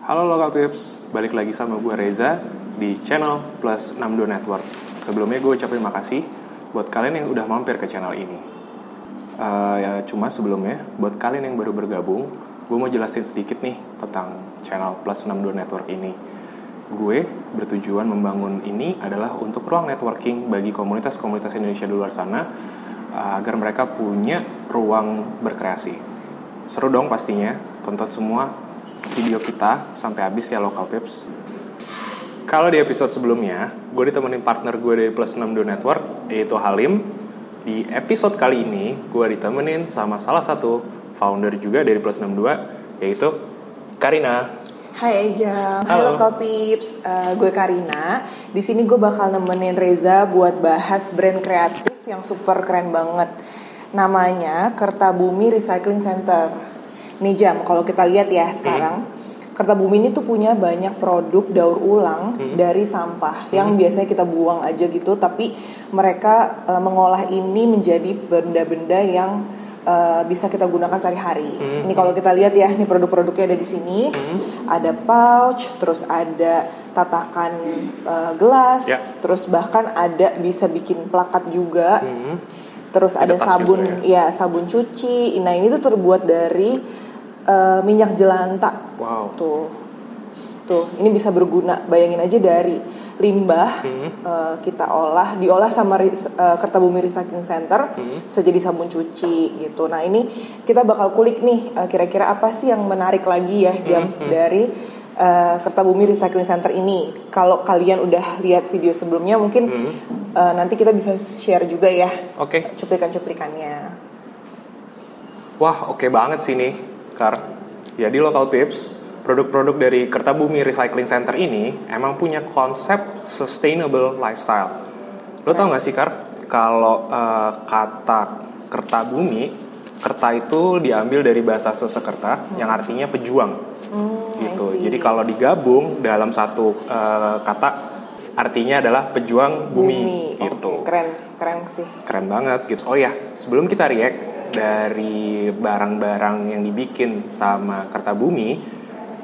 Halo Local Pips, balik lagi sama gue Reza di channel Plus 62 Network. Sebelumnya gue ucapin makasih buat kalian yang udah mampir ke channel ini. Cuma sebelumnya, buat kalian yang baru bergabung, gue mau jelasin sedikit nih tentang channel Plus 62 Network ini. Gue bertujuan membangun ini adalah untuk ruang networking bagi komunitas-komunitas Indonesia di luar sana, agar mereka punya ruang berkreasi. Seru dong pastinya, tonton semua video kita sampai habis ya Local Pips. Kalau di episode sebelumnya, gue ditemenin partner gue dari Plus 62 Network, yaitu Halim. Di episode kali ini, gue ditemenin sama salah satu founder juga dari Plus 62, yaitu Karina. Hai Ejam, hai Local Pips, gue Karina. Di sini gue bakal nemenin Reza buat bahas brand kreatif yang super keren banget. Namanya Kertabumi Recycling Center. Nih Jam, kalau kita lihat ya sekarang, Kertabumi ini tuh punya banyak produk daur ulang dari sampah yang biasanya kita buang aja gitu, tapi mereka mengolah ini menjadi benda-benda yang bisa kita gunakan sehari-hari. Ini kalau kita lihat ya, nih produk-produknya ada di sini. Ada pouch, terus ada tatakan gelas, terus bahkan ada bisa bikin plakat juga. Terus ada sabun, ya sabun cuci. Nah ini tuh terbuat dari minyak jelantah. Wow. Tuh, ini bisa berguna. Bayangin aja dari limbah kita diolah sama Kertabumi Recycling Center, bisa jadi sabun cuci gitu. Nah ini kita bakal kulik nih, kira-kira apa sih yang menarik lagi ya Jam dari Kertabumi Recycling Center ini. Kalau kalian udah lihat video sebelumnya mungkin nanti kita bisa share juga ya cuplikan-cuplikannya. Wah, oke banget sih nih Kar. Jadi Local Pips, produk-produk dari Kertabumi Recycling Center ini emang punya konsep sustainable lifestyle. Lo tau gak sih Kar, kalau kata Kertabumi, kerta itu diambil dari bahasa Sanskerta yang artinya pejuang. Gitu. Jadi kalau digabung dalam satu kata, artinya adalah pejuang bumi. Gitu. Keren sih. Keren banget gitu. Oh ya, sebelum kita react dari barang-barang yang dibikin sama Kertabumi,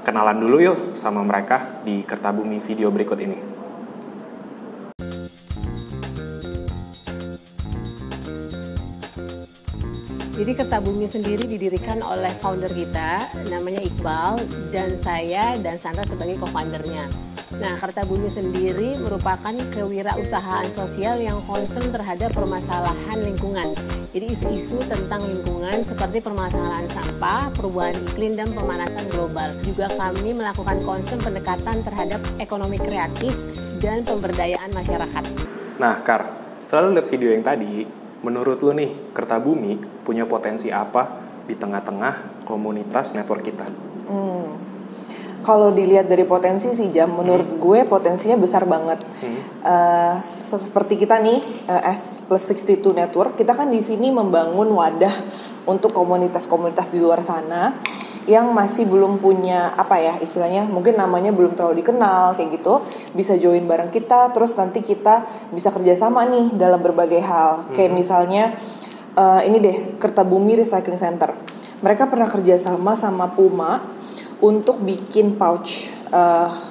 kenalan dulu yuk sama mereka di Kertabumi video berikut ini. Jadi Kertabumi sendiri didirikan oleh founder kita, namanya Iqbal, dan saya dan Sandra sebagai co-foundernya. Nah, Kertabumi sendiri merupakan kewirausahaan sosial yang concern terhadap permasalahan lingkungan. Jadi isu-isu tentang lingkungan seperti permasalahan sampah, perubahan iklim, dan pemanasan global. Juga kami melakukan concern pendekatan terhadap ekonomi kreatif dan pemberdayaan masyarakat. Nah, Kar, setelah lihat video yang tadi, menurut lu nih, Kertabumi punya potensi apa di tengah-tengah komunitas network kita? Kalau dilihat dari potensi sih Jam, menurut gue potensinya besar banget. Seperti kita nih, as Plus 62 Network, kita kan di sini membangun wadah untuk komunitas-komunitas di luar sana yang masih belum punya istilahnya mungkin namanya belum terlalu dikenal kayak gitu, bisa join bareng kita, terus nanti kita bisa kerjasama nih dalam berbagai hal. Kayak misalnya ini deh, Kertabumi Recycling Center. Mereka pernah kerjasama sama Puma untuk bikin pouch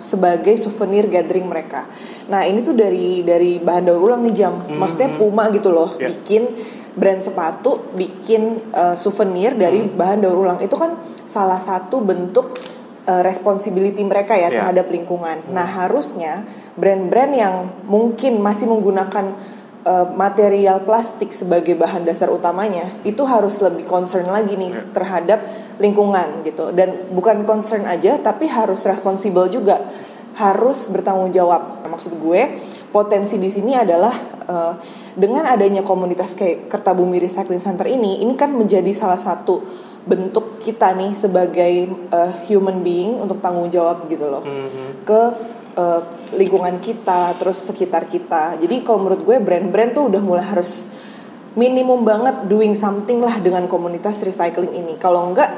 sebagai souvenir gathering mereka. Nah ini tuh dari bahan daur ulang nih Jam. Maksudnya Puma gitu loh, bikin brand sepatu, bikin souvenir dari bahan daur ulang. Itu kan salah satu bentuk responsibility mereka ya terhadap lingkungan. Nah harusnya brand-brand yang mungkin masih menggunakan material plastik sebagai bahan dasar utamanya itu harus lebih concern lagi nih terhadap lingkungan gitu, dan bukan concern aja tapi harus responsible juga, harus bertanggung jawab. Maksud gue potensi di sini adalah dengan adanya komunitas kayak Kertabumi Recycling Center ini kan menjadi salah satu bentuk kita nih sebagai human being untuk tanggung jawab gitu loh ke lingkungan kita, terus sekitar kita. Jadi kalau menurut gue brand-brand tuh udah mulai harus minimum banget doing something lah dengan komunitas recycling ini. Kalau enggak,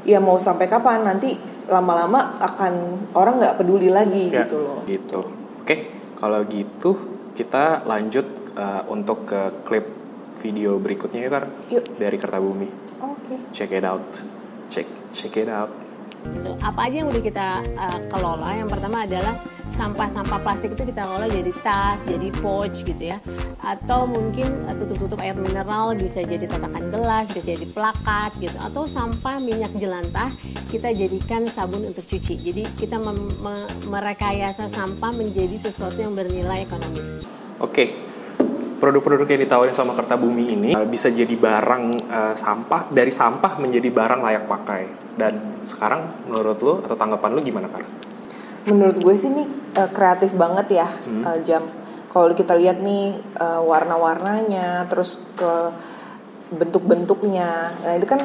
ya mau sampai kapan, nanti lama-lama akan orang nggak peduli lagi gitu loh. Gitu. Oke, kalau gitu kita lanjut untuk ke klip video berikutnya ya Kar. Yuk. Dari Kertabumi. Oke. Check it out. Check it out. Gitu. Apa aja yang udah kita kelola? Yang pertama adalah sampah-sampah plastik itu kita kelola jadi tas, jadi pouch gitu ya. Atau mungkin tutup-tutup air mineral, bisa jadi tatakan gelas, bisa jadi plakat gitu. Atau sampah minyak jelantah kita jadikan sabun untuk cuci. Jadi kita merekayasa sampah menjadi sesuatu yang bernilai ekonomis. Oke. Produk-produk yang ditawarin sama Kertabumi ini bisa jadi barang sampah, dari sampah menjadi barang layak pakai. Dan sekarang menurut lo atau tanggapan lo gimana, Kar? Menurut gue sih ini kreatif banget ya, Jam. Kalau kita lihat nih warna-warnanya, terus ke bentuk-bentuknya, nah itu kan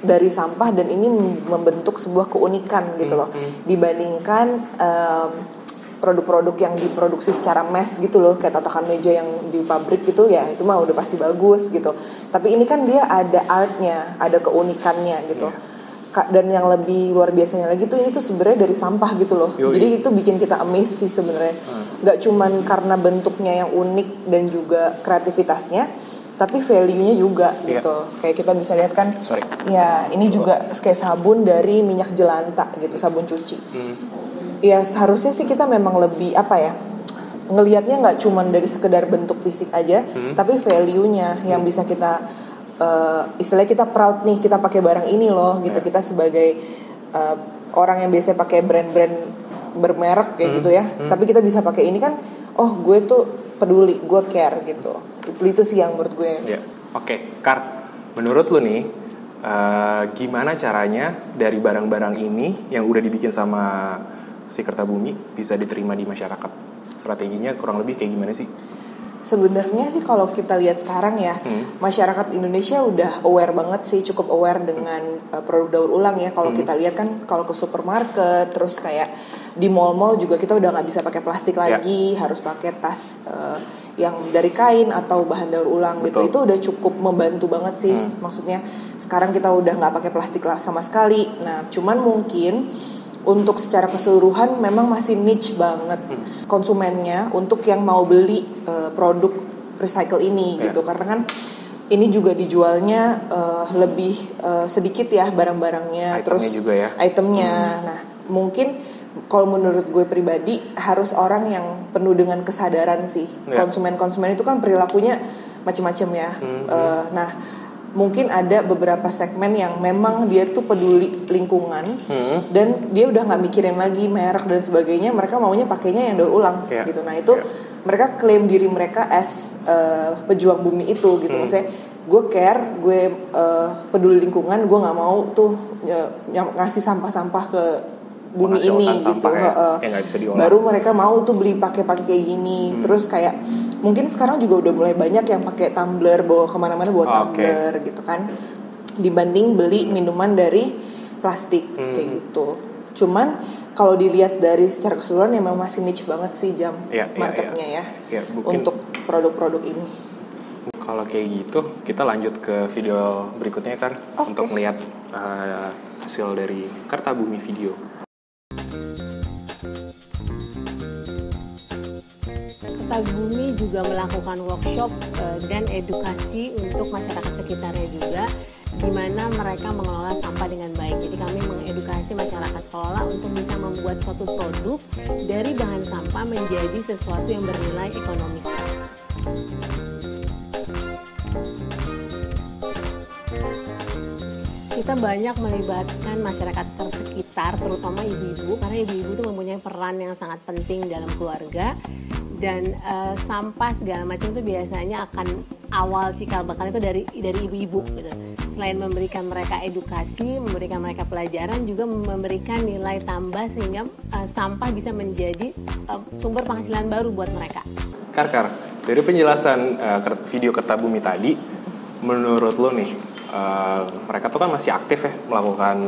dari sampah dan ini membentuk sebuah keunikan gitu loh. Dibandingkan produk-produk yang diproduksi secara mass gitu loh, kayak tatakan meja yang di pabrik gitu ya, itu mah udah pasti bagus gitu. Tapi ini kan dia ada artnya, ada keunikannya gitu. Dan yang lebih luar biasanya lagi tuh ini tuh sebenarnya dari sampah gitu loh. Jadi itu bikin kita amazed sih sebenarnya. Gak cuman karena bentuknya yang unik dan juga kreativitasnya, tapi value-nya juga gitu. Kayak kita bisa lihat kan, ya ini juga kayak sabun dari minyak jelantah gitu, sabun cuci. Ya seharusnya sih kita memang lebih ngelihatnya nggak cuman dari sekedar bentuk fisik aja, tapi value-nya yang bisa kita istilahnya kita proud nih, kita pakai barang ini loh gitu. Kita sebagai orang yang biasa pakai brand-brand bermerek kayak gitu ya, tapi kita bisa pakai ini kan, oh gue tuh peduli, gue care gitu. Itu sih yang menurut gue. Oke, Kar, menurut lu nih gimana caranya dari barang-barang ini yang udah dibikin sama si Kertabumi bisa diterima di masyarakat? Strateginya kurang lebih kayak gimana sih? Sebenarnya sih kalau kita lihat sekarang ya, masyarakat Indonesia udah aware banget sih, cukup aware dengan produk daur ulang ya. Kalau kita lihat kan, kalau ke supermarket, terus kayak di mall-mall juga kita udah nggak bisa pakai plastik lagi, harus pakai tas yang dari kain atau bahan daur ulang gitu. Itu udah cukup membantu banget sih. Maksudnya sekarang kita udah nggak pakai plastik lah sama sekali. Nah, cuman mungkin untuk secara keseluruhan memang masih niche banget konsumennya untuk yang mau beli produk recycle ini gitu, karena kan ini juga dijualnya lebih sedikit ya barang-barangnya, itemnya terus juga ya itemnya. Nah mungkin kalau menurut gue pribadi harus orang yang penuh dengan kesadaran sih. Konsumen-konsumen itu kan perilakunya macam-macam ya. Nah mungkin ada beberapa segmen yang memang dia tuh peduli lingkungan dan dia udah nggak mikirin lagi merek dan sebagainya, mereka maunya pakainya yang daur ulang gitu. Nah itu mereka klaim diri mereka as pejuang bumi itu gitu. Maksudnya gue care, gue peduli lingkungan, gue nggak mau tuh ngasih sampah-sampah ke bumi ini gitu. Baru mereka mau tuh beli pakai kayak gini. Terus kayak mungkin sekarang juga udah mulai banyak yang pakai tumbler, bawa kemana-mana bawa tumbler gitu kan, dibanding beli minuman dari plastik kayak gitu. Cuman kalau dilihat dari secara keseluruhan ya memang masih niche banget sih marketnya untuk produk-produk ini. Kalau kayak gitu kita lanjut ke video berikutnya kan, untuk melihat hasil dari Kertabumi video. Kertabumi juga melakukan workshop dan edukasi untuk masyarakat sekitarnya juga, di mana mereka mengelola sampah dengan baik. Jadi kami mengedukasi masyarakat kelola untuk bisa membuat suatu produk dari bahan sampah menjadi sesuatu yang bernilai ekonomis. Kita banyak melibatkan masyarakat sekitar, terutama ibu-ibu, karena ibu-ibu itu mempunyai peran yang sangat penting dalam keluarga. Dan sampah segala macam itu biasanya akan awal cikal bakal itu dari ibu-ibu gitu. Selain memberikan mereka edukasi, memberikan mereka pelajaran, juga memberikan nilai tambah sehingga sampah bisa menjadi sumber penghasilan baru buat mereka. Kar, dari penjelasan video Kertabumi tadi, menurut lo nih, mereka tuh kan masih aktif ya melakukan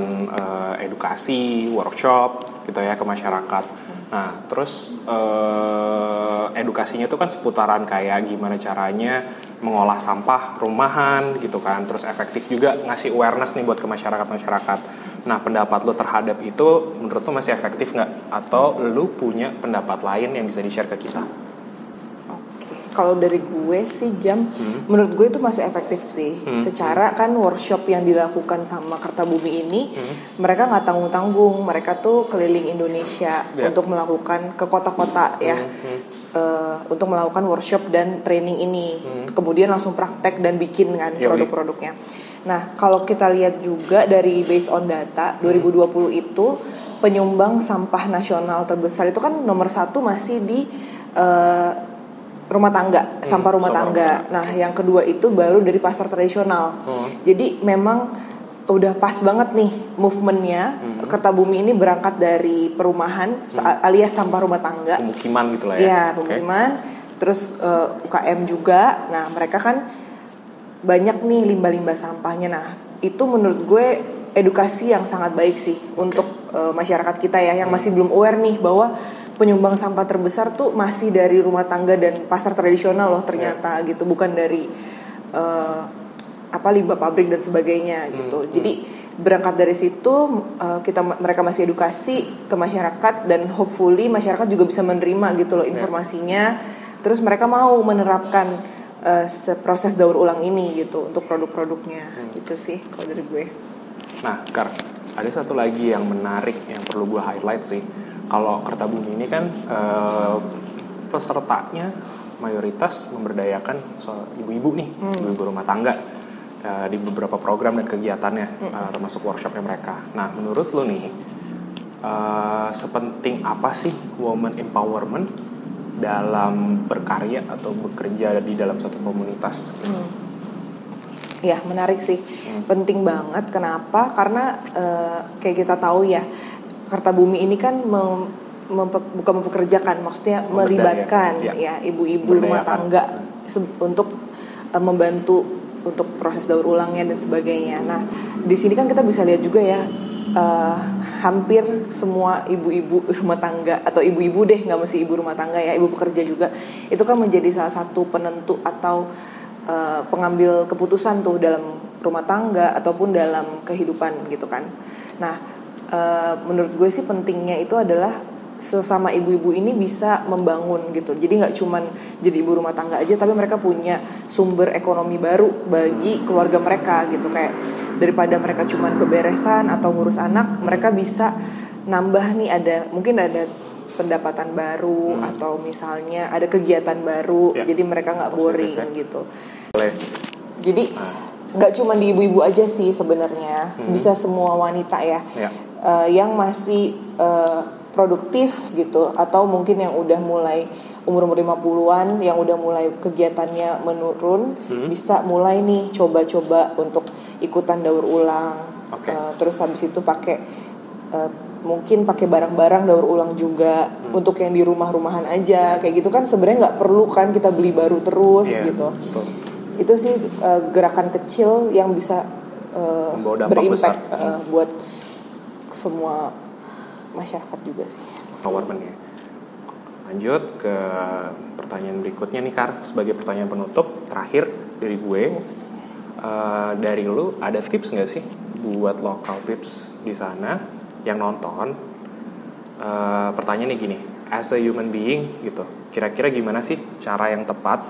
edukasi, workshop gitu ya ke masyarakat. Nah, terus edukasinya tuh kan seputaran kayak gimana caranya mengolah sampah rumahan gitu kan. Terus efektif juga ngasih awareness nih buat ke masyarakat-masyarakat. Nah, pendapat lo terhadap itu menurut lo masih efektif nggak? Atau lo punya pendapat lain yang bisa di-share ke kita? Kalau dari gue sih Jam, menurut gue itu masih efektif sih. Secara kan workshop yang dilakukan sama Kertabumi ini, mereka nggak tanggung-tanggung, mereka tuh keliling Indonesia untuk melakukan ke kota-kota ya, untuk melakukan workshop dan training ini. Kemudian langsung praktek dan bikin kan produk-produknya. Nah kalau kita lihat juga dari based on data 2020 itu penyumbang sampah nasional terbesar itu kan nomor 1 masih di rumah tangga, sampah rumah tangga. Nah, yang kedua itu baru dari pasar tradisional. Jadi memang udah pas banget nih movementnya. Kertabumi ini berangkat dari perumahan alias sampah rumah tangga. Pemukiman gitu lah ya. Iya, pemukiman. Terus UKM juga. Nah, mereka kan banyak nih limbah-limbah sampahnya. Nah, itu menurut gue edukasi yang sangat baik sih untuk masyarakat kita ya yang masih belum aware nih bahwa penyumbang sampah terbesar tuh masih dari rumah tangga dan pasar tradisional loh ternyata gitu, bukan dari limbah pabrik dan sebagainya gitu. Jadi berangkat dari situ mereka masih edukasi ke masyarakat dan hopefully masyarakat juga bisa menerima gitu loh informasinya. Terus mereka mau menerapkan proses daur ulang ini gitu untuk produk-produknya gitu sih kalau dari gue. Nah, Kar, ada satu lagi yang menarik yang perlu gue highlight sih. Kalau Kertabumi ini kan pesertanya mayoritas memberdayakan ibu-ibu nih, ibu-ibu rumah tangga di beberapa program dan kegiatannya, termasuk workshopnya mereka. Nah, menurut lo nih, sepenting apa sih woman empowerment dalam berkarya atau bekerja di dalam suatu komunitas? Ya, menarik sih, penting banget. Kenapa? Karena kayak kita tahu ya, Kertabumi ini kan bukan mempekerjakan, maksudnya melibatkan ya ibu-ibu rumah tangga untuk membantu untuk proses daur ulangnya dan sebagainya. Nah, di sini kan kita bisa lihat juga ya, hampir semua ibu-ibu rumah tangga atau ibu-ibu deh, nggak mesti ibu rumah tangga ya, ibu pekerja juga, itu kan menjadi salah satu penentu atau pengambil keputusan tuh dalam rumah tangga ataupun dalam kehidupan gitu kan. Nah, menurut gue sih pentingnya itu adalah sesama ibu-ibu ini bisa membangun gitu. Jadi nggak cuman jadi ibu rumah tangga aja, tapi mereka punya sumber ekonomi baru bagi keluarga mereka gitu. Kayak daripada mereka cuman beberesan atau ngurus anak, mereka bisa nambah nih, mungkin ada pendapatan baru atau misalnya ada kegiatan baru, jadi mereka nggak boring gitu. Jadi nggak cuma di ibu-ibu aja sih sebenarnya, bisa semua wanita ya, yang masih produktif gitu, atau mungkin yang udah mulai umur 50-an yang udah mulai kegiatannya menurun, bisa mulai nih coba-coba untuk ikutan daur ulang. Terus habis itu mungkin pakai barang-barang daur ulang juga untuk yang di rumah-rumahan aja kayak gitu kan, sebenarnya nggak perlu kan kita beli baru terus gitu. Betul. Itu sih gerakan kecil yang bisa berimpact buat semua masyarakat juga sih. Empowerment-nya. Lanjut ke pertanyaan berikutnya nih, Kar, sebagai pertanyaan penutup terakhir dari gue. Dari lu ada tips nggak sih buat local tips di sana yang nonton? Pertanyaannya gini, as a human being gitu, kira-kira gimana sih cara yang tepat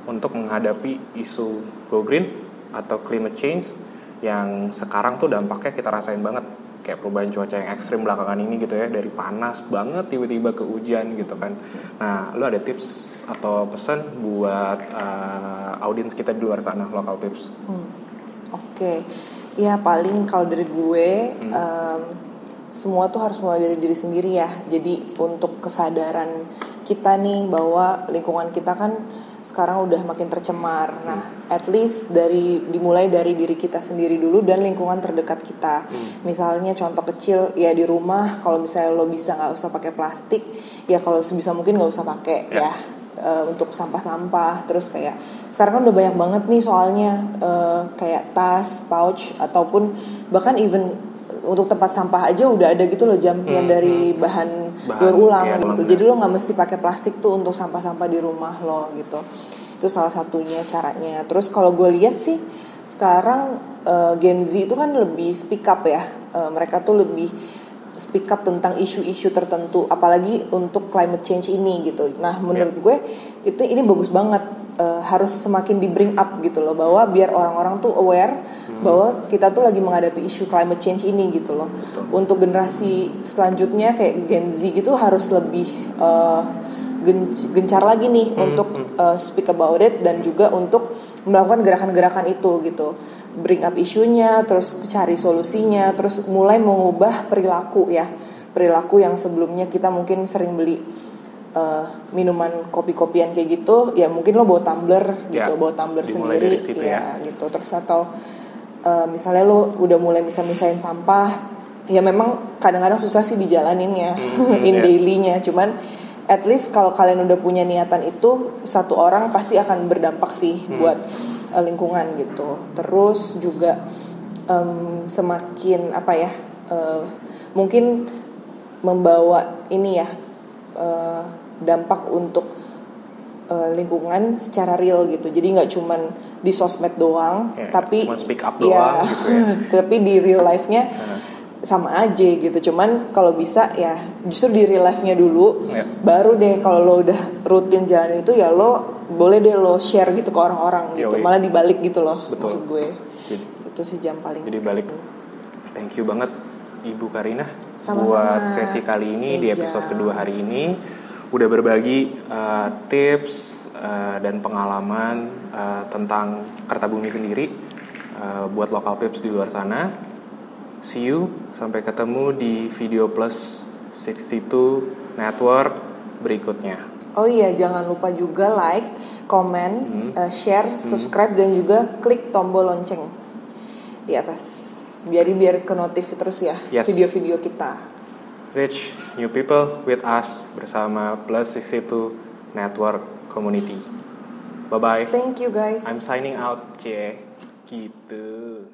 untuk menghadapi isu go green atau climate change yang sekarang tuh dampaknya kita rasain banget, kayak perubahan cuaca yang ekstrim belakangan ini gitu ya, dari panas banget tiba-tiba ke hujan gitu kan. Nah, lu ada tips atau pesan buat audiens kita di luar sana, local tips? Oke. Ya paling kalau dari gue semua tuh harus mulai dari diri sendiri ya. Jadi untuk kesadaran kita nih bahwa lingkungan kita kan sekarang udah makin tercemar. Nah, at least dimulai dari diri kita sendiri dulu dan lingkungan terdekat kita. Misalnya contoh kecil ya, di rumah kalau misalnya lo bisa nggak usah pakai plastik, ya kalau sebisa mungkin nggak usah pakai ya. Untuk sampah-sampah. Terus kayak sekarang kan udah banyak banget nih soalnya kayak tas, pouch, ataupun bahkan even untuk tempat sampah aja udah ada gitu loh yang dari bahan daur ulang gitu. Jadi lo nggak mesti pakai plastik tuh untuk sampah-sampah di rumah lo gitu. Itu salah satunya caranya. Terus kalau gue lihat sih sekarang Gen Z itu kan lebih speak up ya. Mereka tuh lebih speak up tentang isu-isu tertentu, apalagi untuk climate change ini gitu. Nah menurut gue ini bagus banget, harus semakin di bring up gitu loh, bahwa biar orang-orang tuh aware bahwa kita tuh lagi menghadapi isu climate change ini gitu loh. Untuk generasi selanjutnya kayak Gen Z gitu harus lebih gencar lagi nih untuk speak about it, dan juga untuk melakukan gerakan-gerakan itu gitu, bring up isunya, terus cari solusinya, terus mulai mengubah perilaku yang sebelumnya kita mungkin sering beli minuman kopi-kopian kayak gitu, ya mungkin lo bawa tumbler gitu, bawa tumbler sendiri ya gitu. Terus atau misalnya lo udah mulai misahin sampah, ya memang kadang-kadang susah sih dijalaninnya daily-nya, cuman at least kalau kalian udah punya niatan itu, satu orang pasti akan berdampak sih buat lingkungan gitu. Terus juga semakin mungkin membawa ini ya dampak untuk lingkungan secara real gitu. Jadi nggak cuman di sosmed doang, tapi speak up doang gitu ya. Tapi di real life-nya sama aja gitu. Cuman kalau bisa ya justru di real life-nya dulu, baru deh kalau lo udah rutin jalan itu, ya lo boleh deh lo share gitu ke orang-orang gitu. Malah dibalik gitu loh. Betul. Maksud gue itu sih jam paling. Jadi balik. Thank you banget Ibu Karina. Sama-sama. Buat sesi kali ini di episode kedua hari ini udah berbagi tips dan pengalaman tentang Kertabumi sendiri buat lokal pips di luar sana. See you, sampai ketemu di Video Plus 62 Network berikutnya. Oh iya, jangan lupa juga like, komen, share, subscribe, dan juga klik tombol lonceng di atas. Biar ke notif terus ya video-video kita. Reach new people with us bersama Plus 62 Network Community. Bye-bye. Thank you guys. I'm signing out, Cie. Gitu.